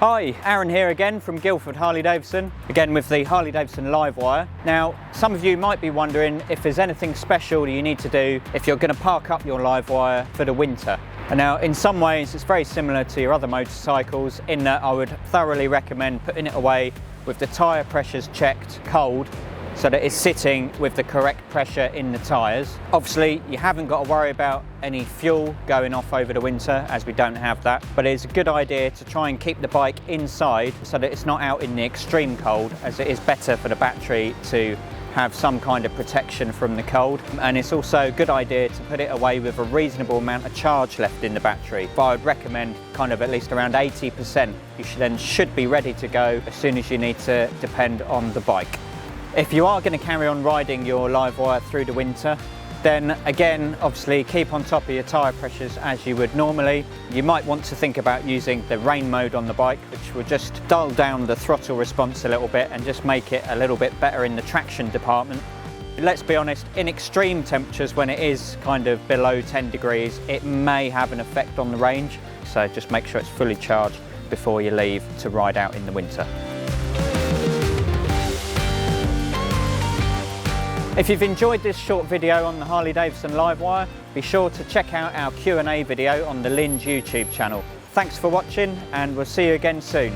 Hi, Aaron here again from Guildford Harley-Davidson, again with the Harley-Davidson Livewire. Now, some of you might be wondering if there's anything special you need to do if you're going to park up your Livewire for the winter. And now, in some ways, it's very similar to your other motorcycles in that I would thoroughly recommend putting it away with the tyre pressures checked cold, so that it's sitting with the correct pressure in the tyres. Obviously, you haven't got to worry about any fuel going off over the winter, as we don't have that, but it's a good idea to try and keep the bike inside so that it's not out in the extreme cold, as it is better for the battery to have some kind of protection from the cold. And it's also a good idea to put it away with a reasonable amount of charge left in the battery. But I would recommend kind of at least around 80%. You should be ready to go as soon as you need to depend on the bike. If you are going to carry on riding your Livewire through the winter, then again, obviously keep on top of your tyre pressures as you would normally. You might want to think about using the rain mode on the bike, which will just dull down the throttle response a little bit and just make it a little bit better in the traction department. Let's be honest, in extreme temperatures, when it is kind of below 10 degrees, it may have an effect on the range. So just make sure it's fully charged before you leave to ride out in the winter. If you've enjoyed this short video on the Harley-Davidson Livewire, be sure to check out our Q&A video on the Linge YouTube channel. Thanks for watching, and we'll see you again soon.